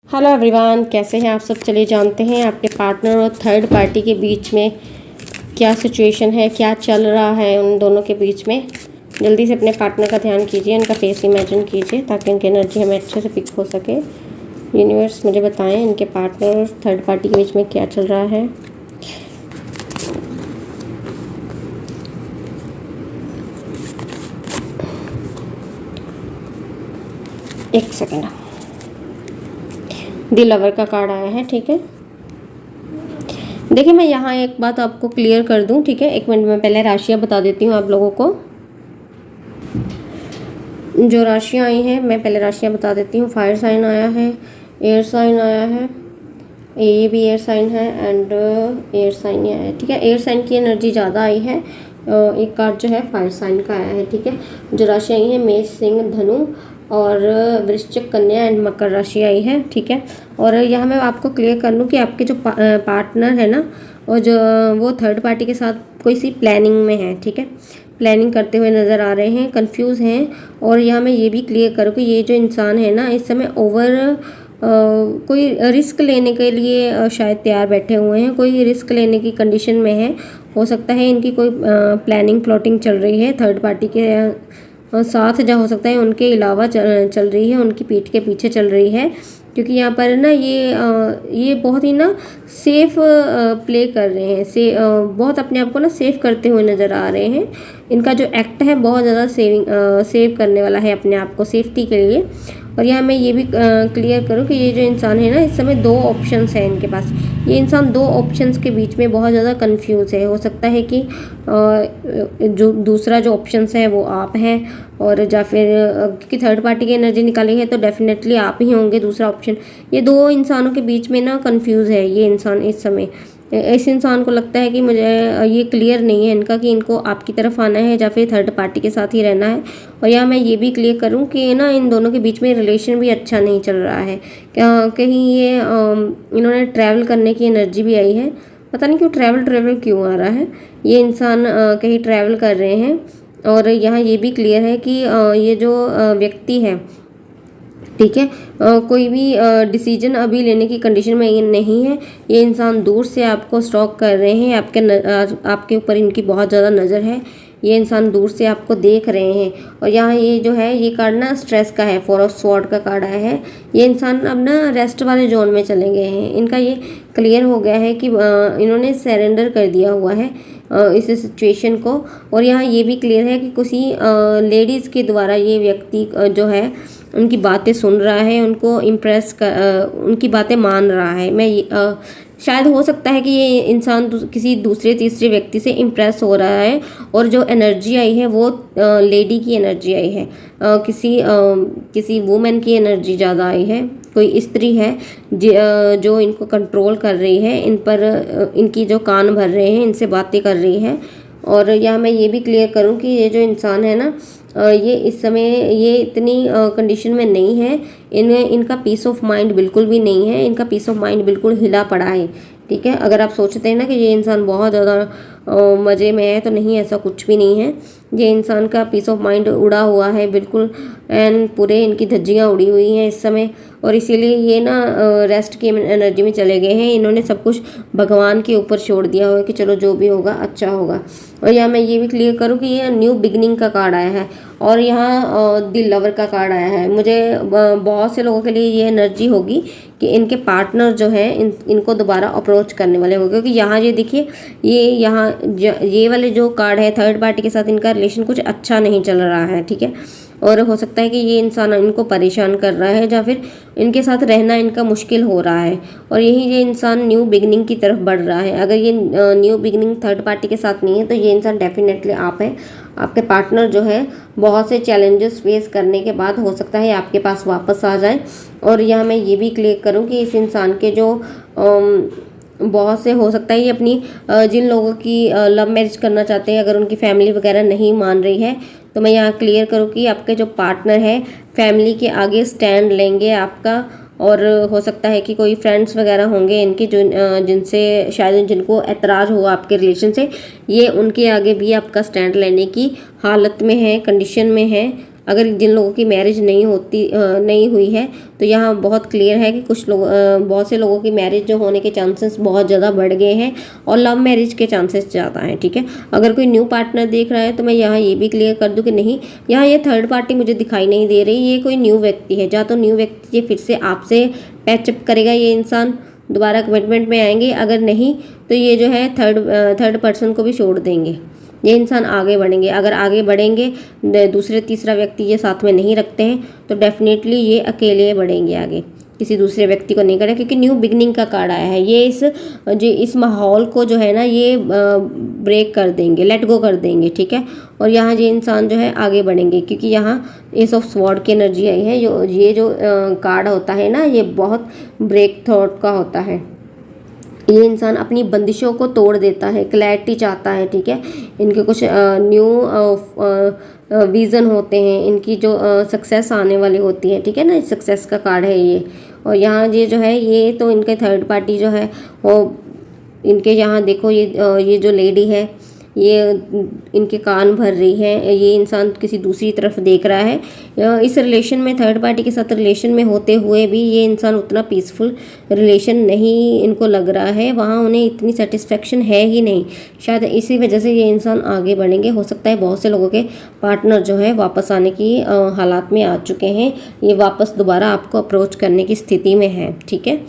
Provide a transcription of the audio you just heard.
Hello everyone, कैसे हैं आप सब। चलिए जानते हैं आपके पार्टनर और थर्ड पार्टी के बीच में क्या सिचुएशन है, क्या चल रहा है उन दोनों के बीच में। जल्दी से अपने पार्टनर का ध्यान कीजिए, उनका फेस इमेजिन कीजिए ताकि उनकी एनर्जी हमें अच्छे से पिक हो सके। यूनिवर्स मुझे बताएं इनके पार्टनर और थर्ड पार्टी के बीच में क्या चल रहा है। एक सेकेंड, द लवर का कार्ड आया है। ठीक है, देखिए मैं यहाँ एक बात आपको क्लियर कर दूं। ठीक है, 1 मिनट में पहले राशियाँ बता देती हूँ आप लोगों को। जो राशियाँ आई हैं मैं पहले राशियाँ बता देती हूँ। फायर साइन आया है, एयर साइन आया है, ये भी एयर साइन है एंड एयर साइन ही आया है। ठीक है, एयर साइन की एनर्जी ज़्यादा आई है। एक कार्ड जो है फायर साइन का आया है। ठीक है, जो राशि आई है मेष, सिंह, धनु और वृश्चिक, कन्या एंड मकर राशि आई है। ठीक है, और यहाँ मैं आपको क्लियर कर लूँ कि आपके जो पार्टनर है ना, और जो वो थर्ड पार्टी के साथ कोई सी प्लानिंग में है। ठीक है, प्लानिंग करते हुए नज़र आ रहे हैं, कंफ्यूज हैं। और यहाँ मैं ये भी क्लियर करूँ कि ये जो इंसान है ना इस समय कोई रिस्क लेने के लिए शायद तैयार बैठे हुए हैं, कोई रिस्क लेने की कंडीशन में है। हो सकता है इनकी कोई प्लानिंग प्लॉटिंग चल रही है थर्ड पार्टी के साथ, जहाँ हो सकता है उनके अलावा चल रही है, उनकी पीठ के पीछे चल रही है। क्योंकि यहाँ पर ना ये बहुत ही ना सेफ प्ले कर रहे हैं, बहुत अपने आप को ना सेफ करते हुए नज़र आ रहे हैं। इनका जो एक्ट है बहुत ज़्यादा सेव करने वाला है अपने आप को सेफ्टी के लिए। और यहाँ मैं ये भी क्लियर करूँ कि ये जो इंसान है ना इस समय 2 ऑप्शंस हैं इनके पास। ये इंसान 2 ऑप्शंस के बीच में बहुत ज़्यादा कंफ्यूज है। हो सकता है कि जो दूसरा जो ऑप्शंस है वो आप हैं, और या फिर क्योंकि थर्ड पार्टी की एनर्जी निकाली है तो डेफिनेटली आप ही होंगे दूसरा ऑप्शन। ये 2 इंसानों के बीच में ना कंफ्यूज है ये इंसान इस समय। इस इंसान को लगता है कि मुझे ये क्लियर नहीं है इनका कि इनको आपकी तरफ आना है या फिर थर्ड पार्टी के साथ ही रहना है। और यहाँ मैं ये भी क्लियर करूँ कि ना इन दोनों के बीच में रिलेशन भी अच्छा नहीं चल रहा है। कहीं ये इन्होंने ट्रैवल करने की एनर्जी भी आई है। पता नहीं क्यों ट्रैवल क्यों आ रहा है। ये इंसान कहीं ट्रैवल कर रहे हैं। और यहाँ ये भी क्लियर है कि ये जो व्यक्ति है, ठीक है, कोई भी डिसीजन अभी लेने की कंडीशन में ये नहीं है। ये इंसान दूर से आपको स्टॉक कर रहे हैं, आपके ऊपर इनकी बहुत ज़्यादा नज़र है। ये इंसान दूर से आपको देख रहे हैं। और यहाँ ये जो है ये कार्ड ना स्ट्रेस का है, 4 ऑफ स्वॉर्ड का कार्ड आया है। ये इंसान अब ना रेस्ट वाले जोन में चले गए हैं। इनका ये क्लियर हो गया है कि इन्होंने सरेंडर कर दिया हुआ है इस सिचुएशन को। और यहाँ ये भी क्लियर है कि किसी लेडीज़ के द्वारा ये व्यक्ति जो है उनकी बातें सुन रहा है, उनको इम्प्रेस कर उनकी बातें मान रहा है। शायद हो सकता है कि ये इंसान किसी दूसरे तीसरे व्यक्ति से इम्प्रेस हो रहा है। और जो एनर्जी आई है वो लेडी की एनर्जी आई है, किसी वुमेन की एनर्जी ज़्यादा आई है। कोई स्त्री है जो इनको कंट्रोल कर रही है, इन पर इनकी जो कान भर रहे हैं, इनसे बातें कर रही है। और यहाँ मैं ये भी क्लियर करूँ कि ये जो इंसान है ना ये इस समय ये इतनी कंडीशन में नहीं है। इनका पीस ऑफ माइंड बिल्कुल भी नहीं है। इनका पीस ऑफ माइंड बिल्कुल हिला पड़ा है। ठीक है, अगर आप सोचते हैं ना कि ये इंसान बहुत ज़्यादा मज़े में है, तो नहीं, ऐसा कुछ भी नहीं है। ये इंसान का पीस ऑफ माइंड उड़ा हुआ है बिल्कुल, एंड पूरे इनकी धज्जियाँ उड़ी हुई हैं इस समय। और इसीलिए ये ना रेस्ट की एनर्जी में चले गए हैं। इन्होंने सब कुछ भगवान के ऊपर छोड़ दिया हुआ है कि चलो जो भी होगा अच्छा होगा। और यहाँ मैं ये भी क्लियर करूँ कि ये न्यू बिगनिंग का कार्ड आया है। और यहाँ द लवर का कार्ड आया है। मुझे बहुत से लोगों के लिए ये एनर्जी होगी कि इनके पार्टनर जो है इनको दोबारा अप्रोच करने वाले होंगे। क्योंकि यहाँ ये देखिए, ये वाले जो कार्ड है थर्ड पार्टी के साथ इनका रिलेशन कुछ अच्छा नहीं चल रहा है। ठीक है, और हो सकता है कि ये इंसान इनको परेशान कर रहा है या फिर इनके साथ रहना इनका मुश्किल हो रहा है। और यही ये इंसान न्यू बिगनिंग की तरफ बढ़ रहा है। अगर ये न्यू बिगनिंग थर्ड पार्टी के साथ नहीं है तो ये इंसान डेफिनेटली आप है। आपके पार्टनर जो है बहुत से चैलेंजेस फेस करने के बाद हो सकता है आपके पास वापस आ जाए। और यहाँ मैं ये भी क्लियर करूँ कि इस इंसान के जो बहुत से हो सकता है ये अपनी जिन लोगों की लव मैरिज करना चाहते हैं, अगर उनकी फैमिली वगैरह नहीं मान रही है, तो मैं यहाँ क्लियर करूँ कि आपके जो पार्टनर है फैमिली के आगे स्टैंड लेंगे आपका। और हो सकता है कि कोई फ्रेंड्स वगैरह होंगे इनके जो जिनसे शायद जिनको एतराज़ हुआ आपके रिलेशन से, ये उनके आगे भी आपका स्टैंड लेने की हालत में है, कंडीशन में है। अगर जिन लोगों की मैरिज नहीं हुई है तो यहाँ बहुत क्लियर है कि कुछ लोग बहुत से लोगों की मैरिज जो होने के चांसेस बहुत ज़्यादा बढ़ गए हैं और लव मैरिज के चांसेस ज़्यादा हैं। ठीक है, अगर कोई न्यू पार्टनर देख रहा है तो मैं यहाँ ये भी क्लियर कर दूँ कि नहीं, यहाँ ये थर्ड पार्टी मुझे दिखाई नहीं दे रही, ये कोई न्यू व्यक्ति है। या तो न्यू व्यक्ति ये फिर से आपसे पैचअप करेगा, ये इंसान दोबारा कमिटमेंट में आएंगे, अगर नहीं तो ये जो है थर्ड पर्सन को भी छोड़ देंगे, ये इंसान आगे बढ़ेंगे। अगर आगे बढ़ेंगे, दूसरे तीसरा व्यक्ति ये साथ में नहीं रखते हैं तो डेफिनेटली ये अकेले बढ़ेंगे आगे, किसी दूसरे व्यक्ति को नहीं करें, क्योंकि न्यू बिगनिंग का कार्ड आया है। ये इस माहौल को जो है ना ये ब्रेक कर देंगे, लेट गो कर देंगे। ठीक है, और यहाँ ये इंसान जो है आगे बढ़ेंगे, क्योंकि यहाँ एस ऑफ स्वॉर्ड की एनर्जी आई है। ये जो कार्ड होता है ना, ये बहुत ब्रेक थॉट का होता है। ये इंसान अपनी बंदिशों को तोड़ देता है, क्लैरिटी चाहता है। ठीक है, इनके कुछ न्यू विज़न होते हैं, इनकी जो सक्सेस आने वाली होती है। ठीक है ना, सक्सेस का कार्ड है ये। और यहाँ ये जो है ये तो इनके थर्ड पार्टी जो है वो इनके यहाँ देखो, ये जो लेडी है ये इनके कान भर रही है, ये इंसान किसी दूसरी तरफ देख रहा है। इस रिलेशन में, थर्ड पार्टी के साथ रिलेशन में होते हुए भी ये इंसान उतना पीसफुल रिलेशन नहीं इनको लग रहा है, वहाँ उन्हें इतनी सेटिस्फेक्शन है ही नहीं। शायद इसी वजह से ये इंसान आगे बढ़ेंगे। हो सकता है बहुत से लोगों के पार्टनर जो है वापस आने की हालात में आ चुके हैं, ये वापस दोबारा आपको अप्रोच करने की स्थिति में है। ठीक है,